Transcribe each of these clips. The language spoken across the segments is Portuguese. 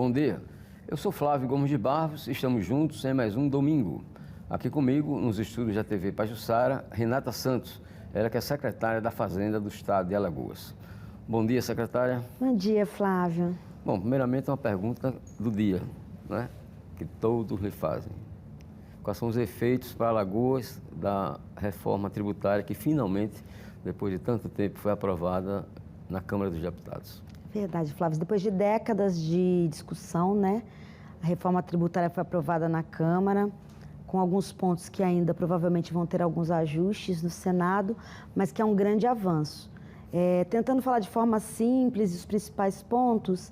Bom dia, eu sou Flávio Gomes de Barros e estamos juntos em mais um domingo. Aqui comigo, nos estúdios da TV Pajuçara, Renata Santos, ela que é secretária da Fazenda do Estado de Alagoas. Bom dia, secretária. Bom dia, Flávio. Bom, primeiramente uma pergunta do dia, né, que todos lhe fazem. Quais são os efeitos para Alagoas da reforma tributária que finalmente, depois de tanto tempo, foi aprovada na Câmara dos Deputados? Verdade, Flávio. Depois de décadas de discussão, né, a reforma tributária foi aprovada na Câmara, com alguns pontos que ainda provavelmente vão ter alguns ajustes no Senado, mas que é um grande avanço. Tentando falar de forma simples, os principais pontos,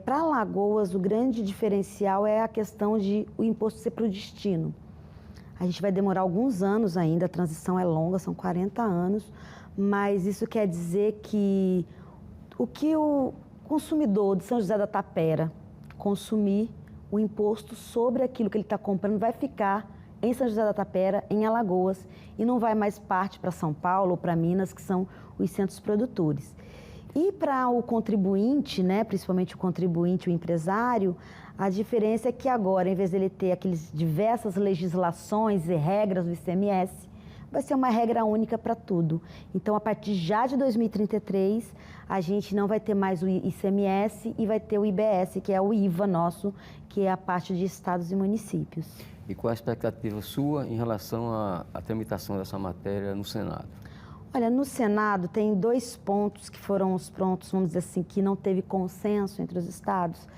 para Alagoas, o grande diferencial é a questão de o imposto ser para o destino. A gente vai demorar alguns anos ainda, a transição é longa, são 40 anos, mas isso quer dizer que o que o consumidor de São José da Tapera consumir, o imposto sobre aquilo que ele está comprando vai ficar em São José da Tapera, em Alagoas, e não vai mais parte para São Paulo ou para Minas, que são os centros produtores. E para o contribuinte, né, principalmente o contribuinte, o empresário, a diferença é que agora, em vez dele ter aquelas diversas legislações e regras do ICMS, vai ser uma regra única para tudo. Então, a partir já de 2033, a gente não vai ter mais o ICMS e vai ter o IBS, que é o IVA nosso, que é a parte de estados e municípios. E qual a expectativa sua em relação à tramitação dessa matéria no Senado? Olha, no Senado tem dois pontos que foram os pontos, vamos dizer assim, que não teve consenso entre os estados,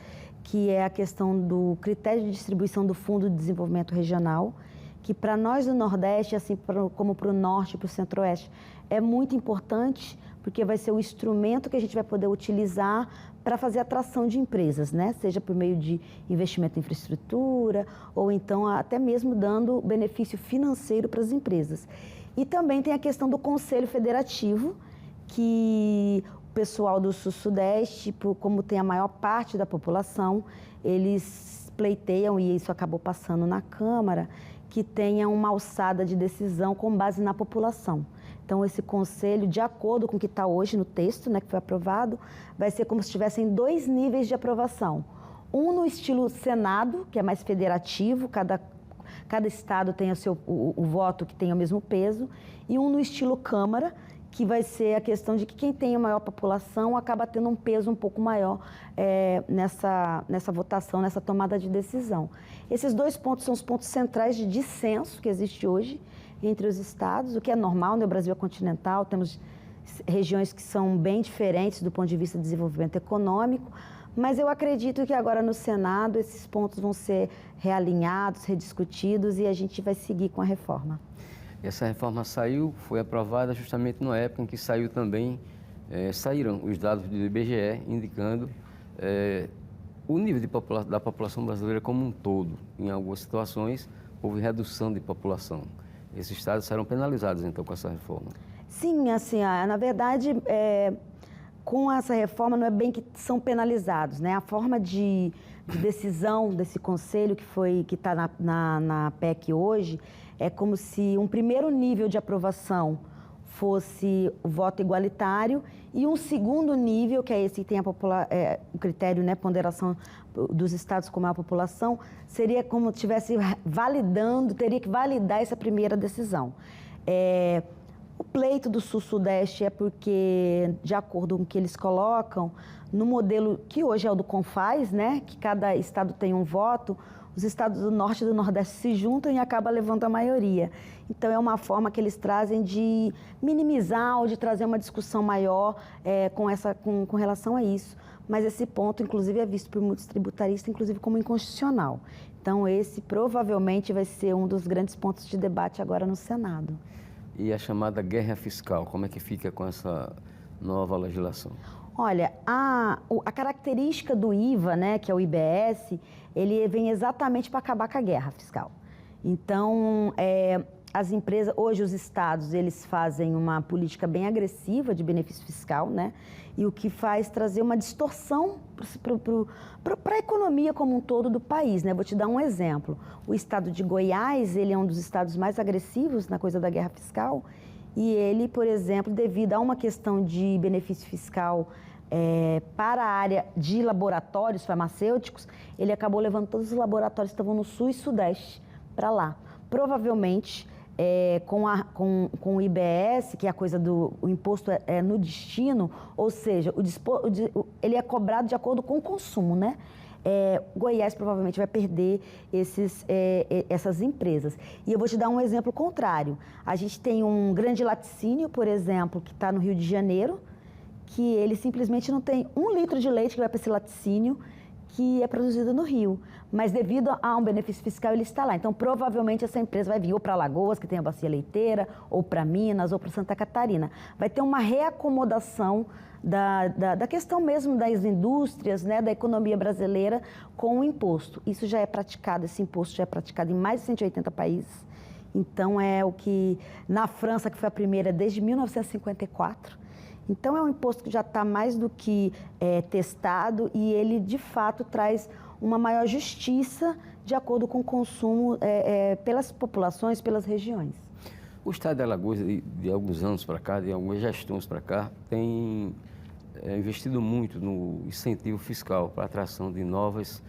que é a questão do critério de distribuição do Fundo de Desenvolvimento Regional, que para nós do Nordeste, assim como para o Norte e para o Centro-Oeste, é muito importante, porque vai ser o instrumento que a gente vai poder utilizar para fazer atração de empresas, né? Seja por meio de investimento em infraestrutura, ou então até mesmo dando benefício financeiro para as empresas. E também tem a questão do Conselho Federativo, que o pessoal do Sul-Sudeste, como tem a maior parte da população, eles pleiteiam, e isso acabou passando na Câmara, que tenha uma alçada de decisão com base na população. Então, esse conselho, de acordo com o que está hoje no texto, né, que foi aprovado, vai ser como se tivessem dois níveis de aprovação. Um no estilo Senado, que é mais federativo, cada estado tem o voto que tem o mesmo peso, e um no estilo Câmara, que vai ser a questão de que quem tem a maior população acaba tendo um peso um pouco maior nessa votação, nessa tomada de decisão. Esses dois pontos são os pontos centrais de dissenso que existe hoje entre os estados, o que é normal, no Brasil é continental, temos regiões que são bem diferentes do ponto de vista de desenvolvimento econômico, mas eu acredito que agora no Senado esses pontos vão ser realinhados, rediscutidos e a gente vai seguir com a reforma. Essa reforma foi aprovada justamente na época em que saiu também, saíram os dados do IBGE indicando o nível da população brasileira como um todo. Em algumas situações, houve redução de população. Esses estados serão penalizados, então, com essa reforma? Sim, assim, na verdade, com essa reforma não é bem que são penalizados, né? A forma de decisão desse conselho que está na PEC hoje é como se um primeiro nível de aprovação fosse o voto igualitário e um segundo nível, que é esse que tem o critério, né, ponderação dos estados com maior população, seria como se estivesse teria que validar essa primeira decisão. O pleito do Sul-Sudeste é porque, de acordo com o que eles colocam, no modelo que hoje é o do CONFAS, né, que cada estado tem um voto, os estados do Norte e do Nordeste se juntam e acaba levando a maioria. Então, é uma forma que eles trazem de minimizar ou de trazer uma discussão maior com relação a isso. Mas esse ponto, inclusive, é visto por muitos tributaristas, inclusive como inconstitucional. Então, esse provavelmente vai ser um dos grandes pontos de debate agora no Senado. E a chamada guerra fiscal, como é que fica com essa nova legislação? Olha, a característica do IVA, né, que é o IBS, ele vem exatamente para acabar com a guerra fiscal. Então, as empresas, hoje os estados, eles fazem uma política bem agressiva de benefício fiscal, né? E o que faz trazer uma distorção para a economia como um todo do país, né? Vou te dar um exemplo. O estado de Goiás, ele é um dos estados mais agressivos na coisa da guerra fiscal. E ele, por exemplo, devido a uma questão de benefício fiscal para a área de laboratórios farmacêuticos, ele acabou levando todos os laboratórios que estavam no sul e sudeste para lá. Provavelmente, com o IBS, que é a coisa do o imposto no destino, ou seja, ele é cobrado de acordo com o consumo, né? Goiás provavelmente vai perder essas empresas. E eu vou te dar um exemplo contrário. A gente tem um grande laticínio, por exemplo, que está no Rio de Janeiro, que ele simplesmente não tem 1 litro de leite que vai para esse laticínio que é produzido no Rio. Mas devido a um benefício fiscal, ele está lá. Então, provavelmente, essa empresa vai vir ou para Alagoas, que tem a bacia leiteira, ou para Minas, ou para Santa Catarina. Vai ter uma reacomodação da questão mesmo das indústrias, né, da economia brasileira com o imposto. Isso já é praticado, esse imposto já é praticado em mais de 180 países. Então, é o que, na França, que foi a primeira desde 1954, então, é um imposto que já está mais do que testado e ele, de fato, traz uma maior justiça de acordo com o consumo pelas populações, pelas regiões. O Estado de Alagoas, de alguns anos para cá, de algumas gestões para cá, tem investido muito no incentivo fiscal para a atração de novas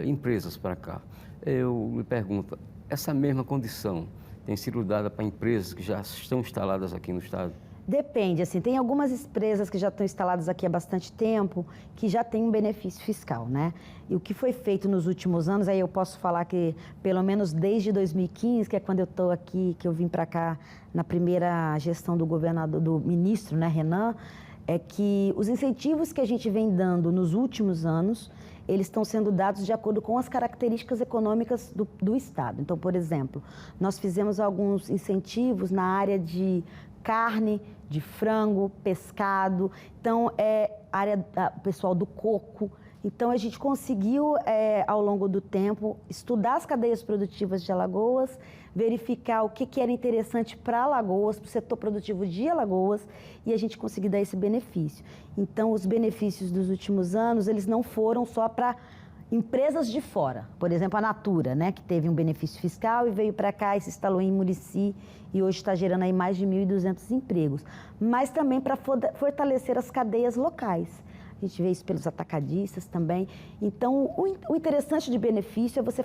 empresas para cá. Eu me pergunto, essa mesma condição tem sido dada para empresas que já estão instaladas aqui no Estado? Depende, assim, tem algumas empresas que já estão instaladas aqui há bastante tempo que já têm um benefício fiscal, né? E o que foi feito nos últimos anos, aí eu posso falar que pelo menos desde 2015, que é quando eu estou aqui, que eu vim para cá na primeira gestão do governador, do ministro, né, Renan, é que os incentivos que a gente vem dando nos últimos anos, eles estão sendo dados de acordo com as características econômicas do Estado. Então, por exemplo, nós fizemos alguns incentivos na área de carne, de frango, pescado, então área pessoal do coco. Então a gente conseguiu, ao longo do tempo, estudar as cadeias produtivas de Alagoas, verificar o que era interessante para Alagoas, para o setor produtivo de Alagoas, e a gente conseguiu dar esse benefício. Então os benefícios dos últimos anos, eles não foram só para empresas de fora, por exemplo, a Natura, né, que teve um benefício fiscal e veio para cá e se instalou em Murici e hoje está gerando aí mais de 1.200 empregos, mas também para fortalecer as cadeias locais. A gente vê isso pelos atacadistas também. Então, o interessante de benefício é você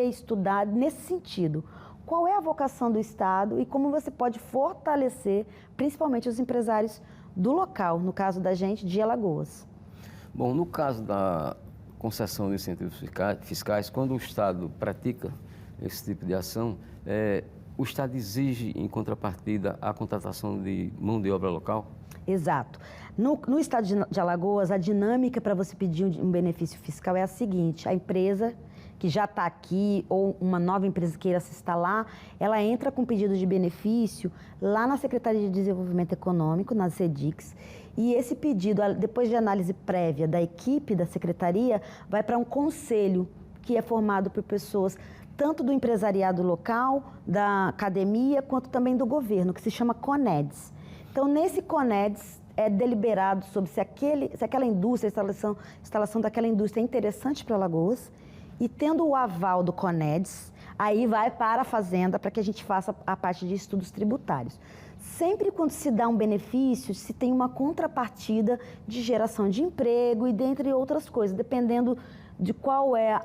estudar nesse sentido. Qual é a vocação do Estado e como você pode fortalecer, principalmente os empresários do local, no caso da gente, de Alagoas. Bom, no caso da concessão de incentivos fiscais, quando o Estado pratica esse tipo de ação, o Estado exige, em contrapartida, a contratação de mão de obra local? Exato. No Estado de Alagoas, a dinâmica para você pedir um benefício fiscal é a seguinte: a empresa que já está aqui ou uma nova empresa que queira se instalar, ela entra com pedido de benefício lá na Secretaria de Desenvolvimento Econômico, na SEDICS, e esse pedido, depois de análise prévia da equipe da Secretaria, vai para um conselho que é formado por pessoas tanto do empresariado local, da academia, quanto também do governo, que se chama CONEDS. Então, nesse CONEDS, é deliberado sobre se aquela indústria, a instalação daquela indústria é interessante para Alagoas, e tendo o aval do CONEDS, aí vai para a Fazenda para que a gente faça a parte de estudos tributários. Sempre quando se dá um benefício, se tem uma contrapartida de geração de emprego e dentre outras coisas, dependendo de qual é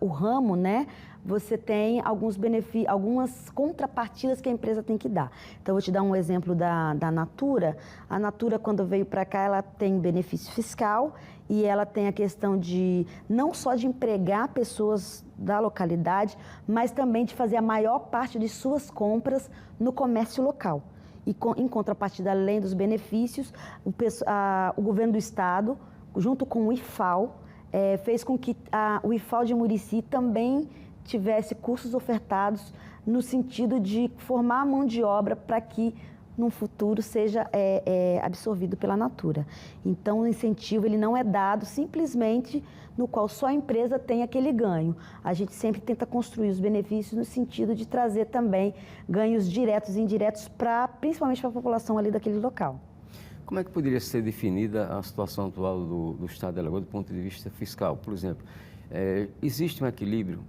o ramo, né? Você tem algumas contrapartidas que a empresa tem que dar. Então, eu vou te dar um exemplo da Natura. A Natura, quando veio para cá, ela tem benefício fiscal e ela tem a questão de não só de empregar pessoas da localidade, mas também de fazer a maior parte de suas compras no comércio local. E, em contrapartida, além dos benefícios, o governo do Estado, junto com o IFAL, fez com que o IFAL de Murici também tivesse cursos ofertados no sentido de formar a mão de obra para que, no futuro, seja absorvido pela Natura. Então, o incentivo ele não é dado simplesmente no qual só a empresa tem aquele ganho. A gente sempre tenta construir os benefícios no sentido de trazer também ganhos diretos e indiretos, principalmente para a população ali daquele local. Como é que poderia ser definida a situação atual do Estado de Alagoas do ponto de vista fiscal? Por exemplo, existe um equilíbrio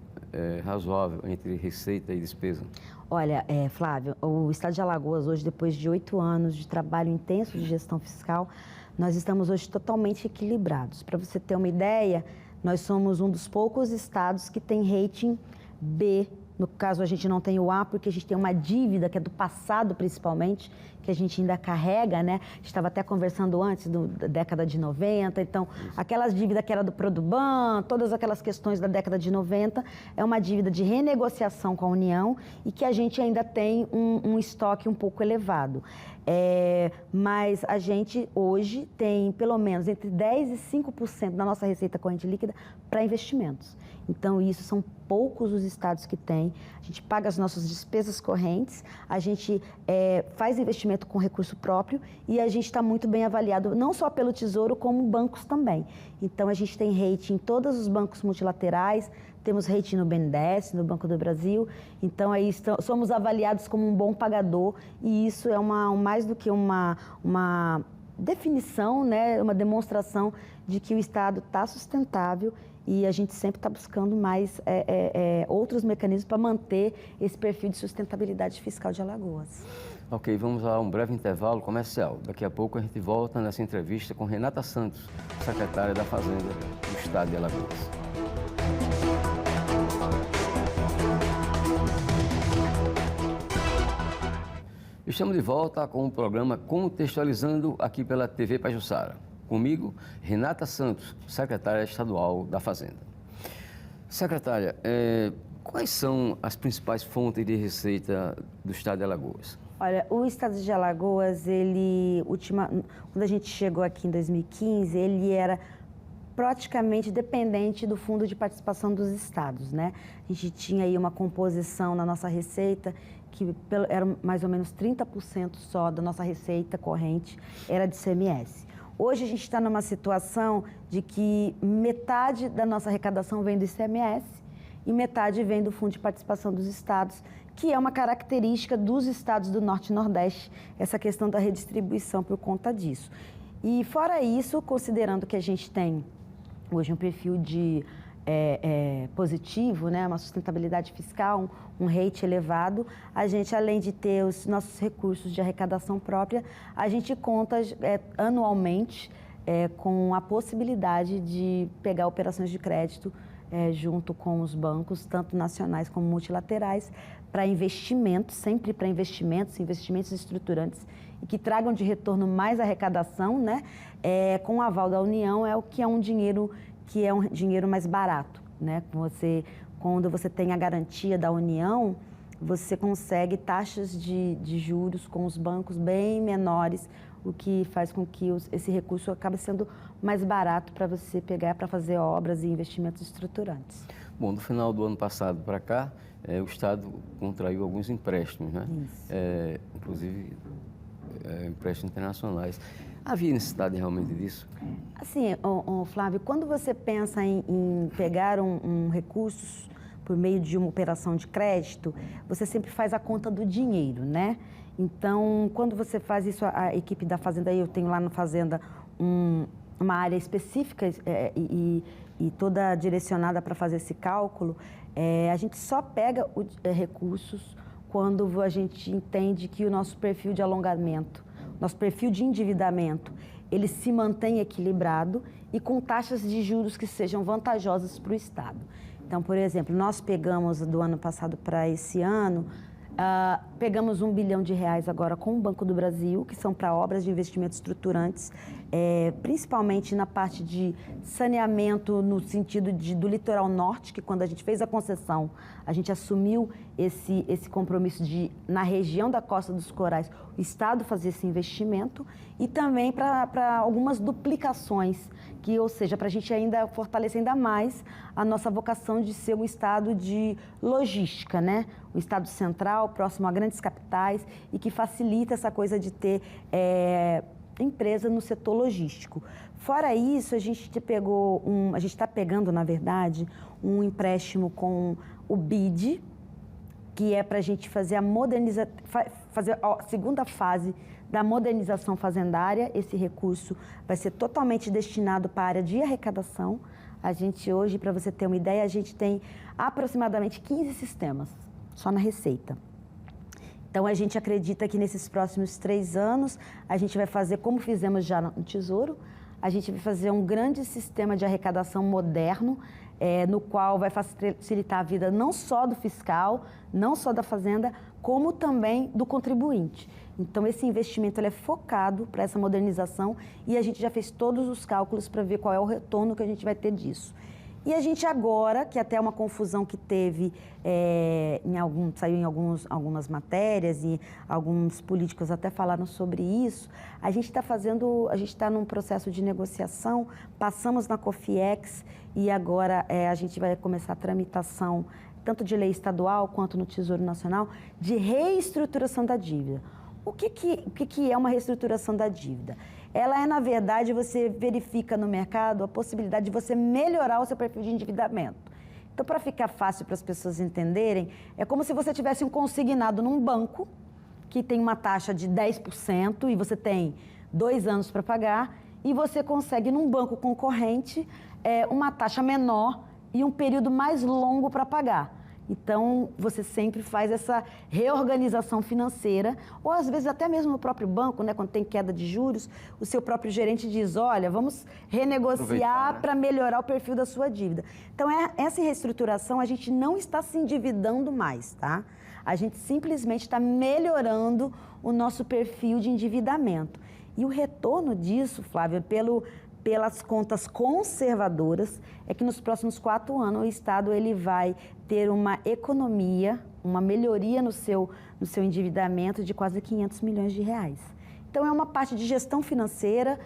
razoável entre receita e despesa? Olha, Flávio, o Estado de Alagoas hoje, depois de 8 anos de trabalho intenso de gestão fiscal, nós estamos hoje totalmente equilibrados. Para você ter uma ideia, nós somos um dos poucos estados que tem rating B. No caso, a gente não tem o A, porque a gente tem uma dívida, que é do passado principalmente, que a gente ainda carrega, né? A gente estava até conversando antes da década de 90, então, aquelas dívidas que era do Produban, todas aquelas questões da década de 90, é uma dívida de renegociação com a União e que a gente ainda tem um estoque um pouco elevado. Mas a gente hoje tem pelo menos entre 10% e 5% da nossa receita corrente líquida para investimentos. Então, isso são poucos os estados que têm. A gente paga as nossas despesas correntes, a gente faz investimento com recurso próprio e a gente está muito bem avaliado, não só pelo Tesouro, como bancos também. Então, a gente tem rating em todos os bancos multilaterais, temos rating no BNDES, no Banco do Brasil. Então, aí somos avaliados como um bom pagador e isso é mais do que uma definição, né? Uma demonstração de que o Estado está sustentável e a gente sempre está buscando mais outros mecanismos para manter esse perfil de sustentabilidade fiscal de Alagoas. Ok, vamos a um breve intervalo comercial. Daqui a pouco a gente volta nessa entrevista com Renata Santos, secretária da Fazenda do Estado de Alagoas. Estamos de volta com o programa Contextualizando aqui pela TV Pajuçara. Comigo, Renata Santos, secretária estadual da Fazenda. Secretária, quais são as principais fontes de receita do Estado de Alagoas? Olha, o Estado de Alagoas, quando a gente chegou aqui em 2015, ele era praticamente dependente do Fundo de Participação dos Estados, né? A gente tinha aí uma composição na nossa receita que era mais ou menos 30% só da nossa receita corrente era de ICMS. Hoje a gente está numa situação de que metade da nossa arrecadação vem do ICMS e metade vem do Fundo de Participação dos Estados, que é uma característica dos estados do Norte e Nordeste, essa questão da redistribuição por conta disso. E fora isso, considerando que a gente tem hoje um perfil de positivo, né, uma sustentabilidade fiscal, um rate elevado, a gente, além de ter os nossos recursos de arrecadação própria, a gente conta anualmente com a possibilidade de pegar operações de crédito junto com os bancos, tanto nacionais como multilaterais, para investimentos, sempre para investimentos estruturantes e que tragam de retorno mais arrecadação, né? Com o aval da União, que é um dinheiro mais barato, né? Quando você tem a garantia da União, você consegue taxas de juros com os bancos bem menores, o que faz com que esse recurso acabe sendo mais barato para você pegar para fazer obras e investimentos estruturantes. Bom, no final do ano passado para cá, o Estado contraiu alguns empréstimos, né? Inclusive empréstimos internacionais. Havia necessidade realmente disso? Assim, Flávio, quando você pensa em pegar um recurso por meio de uma operação de crédito, você sempre faz a conta do dinheiro, né? Então, quando você faz isso, a equipe da Fazenda, eu tenho lá na Fazenda uma área específica e toda direcionada para fazer esse cálculo, a gente só pega recursos quando a gente entende que o nosso perfil de alongamento, nosso perfil de endividamento, ele se mantém equilibrado e com taxas de juros que sejam vantajosas para o Estado. Então, por exemplo, nós pegamos do ano passado para esse ano, pegamos R$1 bilhão agora com o Banco do Brasil, que são para obras de investimentos estruturantes, principalmente na parte de saneamento no sentido do litoral norte, que quando a gente fez a concessão, a gente assumiu esse compromisso de, na região da Costa dos Corais, o Estado fazer esse investimento e também para algumas duplicações, ou seja, para a gente ainda fortalecer ainda mais a nossa vocação de ser um Estado de logística, né? O Estado central, próximo a grandes capitais e que facilita essa coisa de ter empresa no setor logístico. Fora isso, a gente está pegando, na verdade, um empréstimo com o BID, que é para a gente fazer a segunda fase da modernização fazendária. Esse recurso vai ser totalmente destinado para a área de arrecadação. A gente hoje, para você ter uma ideia, a gente tem aproximadamente 15 sistemas, só na Receita. Então, a gente acredita que nesses próximos 3 anos, a gente vai fazer, como fizemos já no Tesouro, a gente vai fazer um grande sistema de arrecadação moderno, no qual vai facilitar a vida não só do fiscal, não só da Fazenda, como também do contribuinte. Então, esse investimento ele é focado para essa modernização e a gente já fez todos os cálculos para ver qual é o retorno que a gente vai ter disso. E a gente agora, que até uma confusão que teve, saiu em algumas matérias e alguns políticos até falaram sobre isso, a gente está num processo de negociação, passamos na COFIEX e agora a gente vai começar a tramitação, tanto de lei estadual quanto no Tesouro Nacional, de reestruturação da dívida. O que é uma reestruturação da dívida? Ela na verdade, você verifica no mercado a possibilidade de você melhorar o seu perfil de endividamento. Então, para ficar fácil para as pessoas entenderem, é como se você tivesse um consignado num banco, que tem uma taxa de 10% e você tem 2 anos para pagar, e você consegue num banco concorrente uma taxa menor e um período mais longo para pagar. Então, você sempre faz essa reorganização financeira, ou às vezes até mesmo no próprio banco, né, quando tem queda de juros, o seu próprio gerente diz, olha, vamos renegociar para melhorar o perfil da sua dívida. Então, essa reestruturação, a gente não está se endividando mais, tá? A gente simplesmente está melhorando o nosso perfil de endividamento. E o retorno disso, Flávia, pelas contas conservadoras, é que nos próximos 4 anos o Estado ele vai ter uma economia, uma melhoria no seu endividamento de quase 500 milhões de reais. Então, é uma parte de gestão financeira,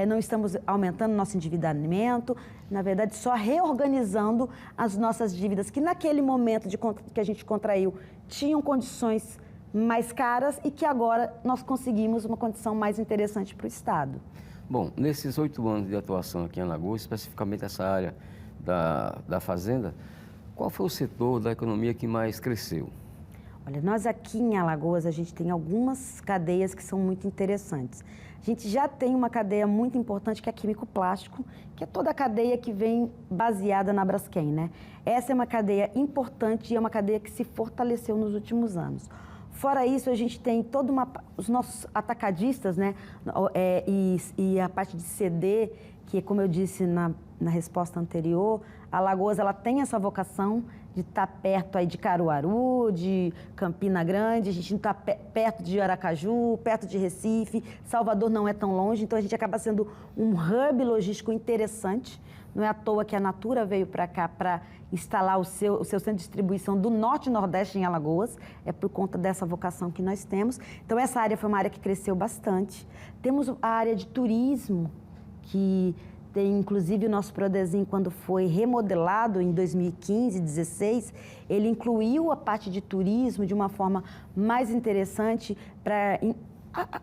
não estamos aumentando nosso endividamento, na verdade, só reorganizando as nossas dívidas, que naquele momento que a gente contraiu, tinham condições mais caras e que agora nós conseguimos uma condição mais interessante para o Estado. Bom, nesses 8 anos de atuação aqui em Alagoas, especificamente essa área da Fazenda, qual foi o setor da economia que mais cresceu? Olha, nós aqui em Alagoas, a gente tem algumas cadeias que são muito interessantes. A gente já tem uma cadeia muito importante que é químico plástico, que é toda a cadeia que vem baseada na Braskem, né? Essa é uma cadeia importante e é uma cadeia que se fortaleceu nos últimos anos. Fora isso, a gente tem os nossos atacadistas, né? E a parte de CD, que, como eu disse na resposta anterior, a Alagoas ela tem essa vocação de estar perto aí de Caruaru, de Campina Grande, a gente não está perto de Aracaju, perto de Recife, Salvador não é tão longe, então a gente acaba sendo um hub logístico interessante. Não é à toa que a Natura veio para cá para instalar o seu centro de distribuição do Norte e Nordeste em Alagoas, é por conta dessa vocação que nós temos. Então, essa área foi uma área que cresceu bastante. Temos a área de turismo, que tem, inclusive, o nosso Prodesim, quando foi remodelado em 2015, 2016, ele incluiu a parte de turismo de uma forma mais interessante para...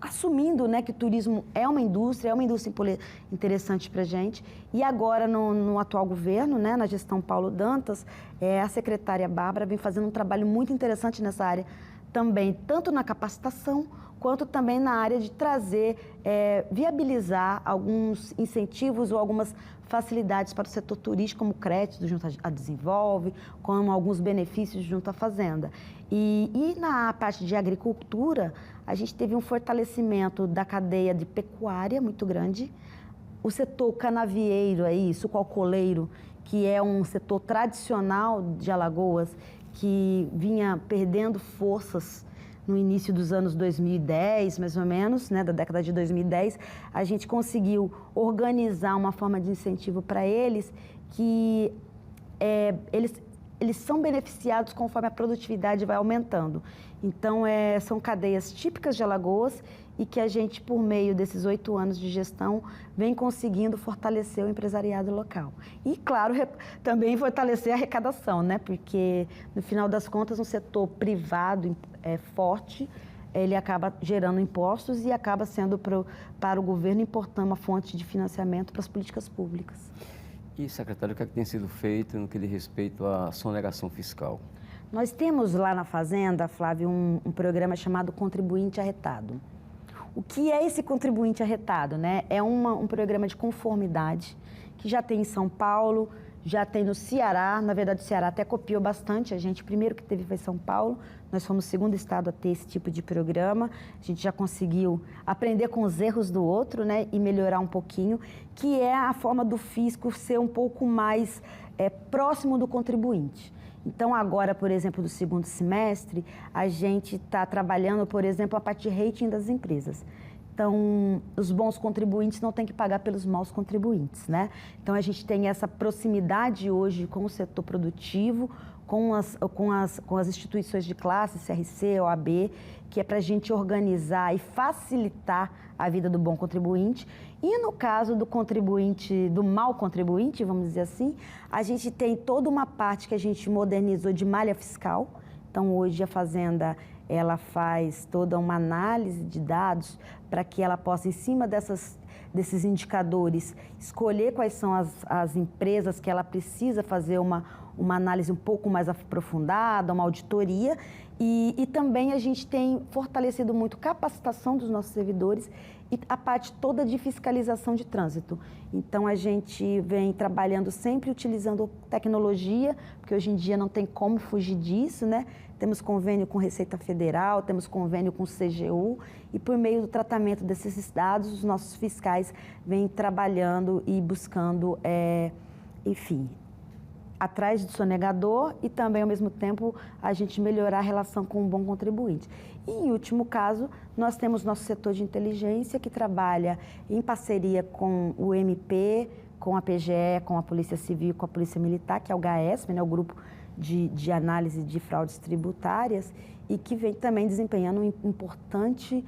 assumindo, né, que o turismo é uma indústria interessante para a gente. E agora, no atual governo, né, na gestão Paulo Dantas, a secretária Bárbara vem fazendo um trabalho muito interessante nessa área também, tanto na capacitação, quanto também na área de trazer, viabilizar alguns incentivos ou algumas facilidades para o setor turístico, como crédito junto a Desenvolve, como alguns benefícios junto à Fazenda. E na parte de agricultura, a gente teve um fortalecimento da cadeia de pecuária muito grande. O setor canavieiro, sucoalcooleiro, que é um setor tradicional de Alagoas, que vinha perdendo forças no início dos anos 2010, mais ou menos, né, da década de 2010, a gente conseguiu organizar uma forma de incentivo para eles que eles são beneficiados conforme a produtividade vai aumentando. Então, são cadeias típicas de Alagoas e que a gente, por meio desses 8 anos de gestão, vem conseguindo fortalecer o empresariado local. E, claro, também fortalecer a arrecadação, né? Porque, no final das contas, um setor privado forte, ele acaba gerando impostos e acaba sendo para o governo importando uma fonte de financiamento para as políticas públicas. E, secretário, o que é que tem sido feito no que diz respeito à sonegação fiscal? Nós temos lá na Fazenda, Flávio, um programa chamado Contribuinte Arretado. O que é esse contribuinte arretado, né? É um programa de conformidade que já tem em São Paulo, já tem no Ceará. Na verdade, o Ceará até copiou bastante a gente. O primeiro que teve foi São Paulo. Nós fomos o segundo estado a ter esse tipo de programa. A gente já conseguiu aprender com os erros do outro, né, e melhorar um pouquinho, que é a forma do fisco ser um pouco mais próximo do contribuinte. Então, agora, por exemplo, do segundo semestre, a gente está trabalhando, por exemplo, a parte de rating das empresas. Então, os bons contribuintes não têm que pagar pelos maus contribuintes, né? Então, a gente tem essa proximidade hoje com o setor produtivo, com as instituições de classe, CRC, OAB, que é para a gente organizar e facilitar a vida do bom contribuinte. E no caso do contribuinte, do mau contribuinte, vamos dizer assim, a gente tem toda uma parte que a gente modernizou de malha fiscal. Então, hoje a Fazenda, ela faz toda uma análise de dados para que ela possa, em cima desses indicadores, escolher quais são as empresas que ela precisa fazer uma análise um pouco mais aprofundada, uma auditoria. E também a gente tem fortalecido muito a capacitação dos nossos servidores e a parte toda de fiscalização de trânsito. Então, a gente vem trabalhando sempre utilizando tecnologia, porque hoje em dia não tem como fugir disso, né? Temos convênio com Receita Federal, temos convênio com o CGU e por meio do tratamento desses dados, os nossos fiscais vêm trabalhando e buscando, enfim, atrás do sonegador e também, ao mesmo tempo, a gente melhorar a relação com o bom contribuinte. E, em último caso, nós temos nosso setor de inteligência que trabalha em parceria com o MP, com a PGE, com a Polícia Civil e com a Polícia Militar, que é o GAESP, né, o Grupo de Análise de Fraudes Tributárias, e que vem também desempenhando um importante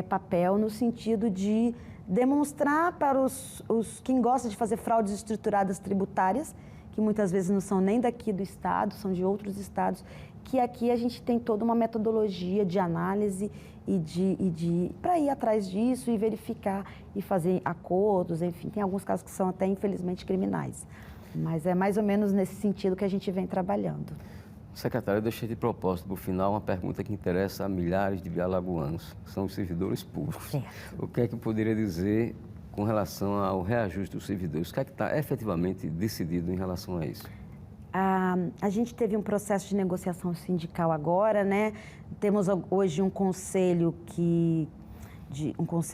papel no sentido de demonstrar para quem gosta de fazer fraudes estruturadas tributárias, que muitas vezes não são nem daqui do estado, são de outros estados, que aqui a gente tem toda uma metodologia de análise e para ir atrás disso e verificar e fazer acordos, enfim, tem alguns casos que são até infelizmente criminais, mas é mais ou menos nesse sentido que a gente vem trabalhando. Secretário, eu deixei de propósito para o final uma pergunta que interessa a milhares de alagoanos, que são os servidores públicos. O que é que eu poderia dizer com relação ao reajuste dos servidores? O que é que está efetivamente decidido em relação a isso? A gente teve um processo de negociação sindical agora, né? Temos hoje um conselho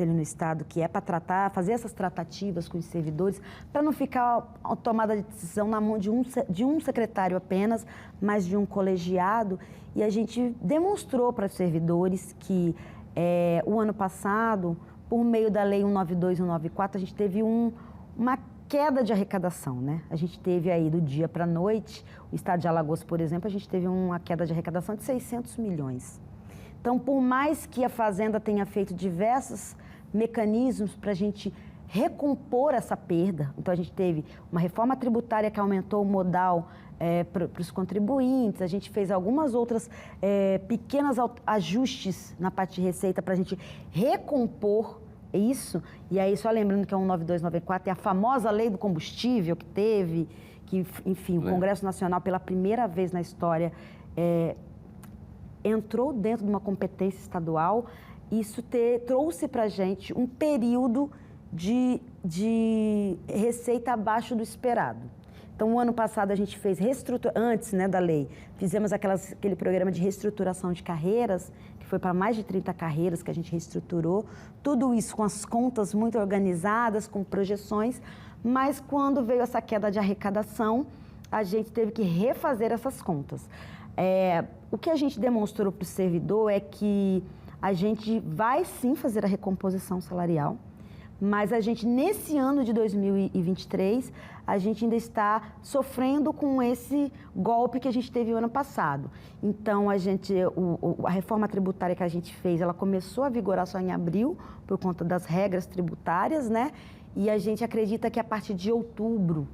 no Estado que é para fazer essas tratativas com os servidores, para não ficar a tomada de decisão na mão de um secretário apenas, mas de um colegiado. E a gente demonstrou para os servidores que o ano passado, por meio da Lei 192 e 194, a gente teve uma queda de arrecadação, né? A gente teve aí do dia para a noite, o estado de Alagoas, por exemplo, a gente teve uma queda de arrecadação de 600 milhões. Então, por mais que a Fazenda tenha feito diversos mecanismos para a gente recompor essa perda, então a gente teve uma reforma tributária que aumentou o modal para os contribuintes, a gente fez algumas outras pequenos ajustes na parte de receita para a gente recompor isso, e aí só lembrando que é 192, 194, é a famosa lei do combustível que teve, que, enfim, o Congresso Nacional, pela primeira vez na história, entrou dentro de uma competência estadual. Isso trouxe para a gente um período de receita abaixo do esperado. Então, o ano passado a gente fez antes, né, da lei, fizemos aquele programa de reestruturação de carreiras, que foi para mais de 30 carreiras que a gente reestruturou, tudo isso com as contas muito organizadas, com projeções, mas quando veio essa queda de arrecadação, a gente teve que refazer essas contas. O que a gente demonstrou para o servidor é que a gente vai sim fazer a recomposição salarial, mas a gente, nesse ano de 2023, a gente ainda está sofrendo com esse golpe que a gente teve o ano passado. Então, a reforma tributária que a gente fez, ela começou a vigorar só em abril, por conta das regras tributárias, né? E a gente acredita que a partir de outubro,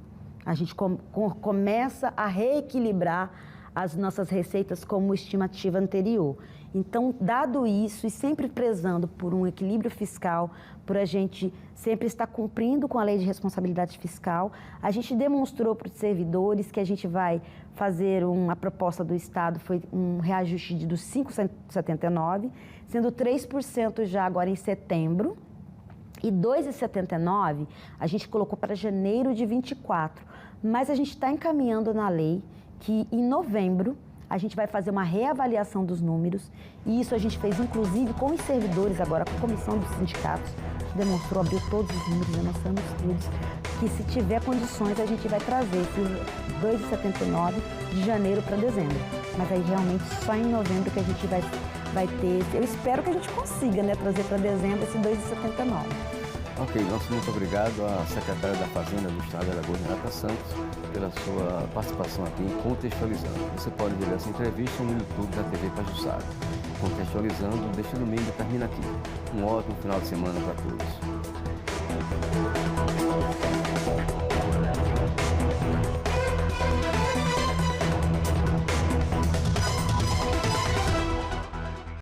a gente começa a reequilibrar as nossas receitas como estimativa anterior. Então, dado isso e sempre prezando por um equilíbrio fiscal, por a gente sempre estar cumprindo com a lei de responsabilidade fiscal, a gente demonstrou para os servidores que a gente vai fazer uma proposta do Estado, foi um reajuste dos 5,79, sendo 3% já agora em setembro, e 2,79 a gente colocou para janeiro de 24, mas a gente está encaminhando na lei que em novembro A gente vai fazer uma reavaliação dos números e isso a gente fez inclusive com os servidores agora, com a comissão dos sindicatos, que demonstrou, abriu todos os números, demonstramos todos, que se tiver condições a gente vai trazer esses 2,79 de janeiro para dezembro. Mas aí realmente só em novembro que a gente vai ter, eu espero que a gente consiga, né, trazer para dezembro esse 2,79. Ok, nosso muito obrigado à secretária da Fazenda do Estado de Alagoas, Renata Santos, pela sua participação aqui em Contextualizando. Você pode ver essa entrevista no YouTube da TV Pajuçara. Contextualizando, deste domingo termina aqui. Um ótimo final de semana para todos.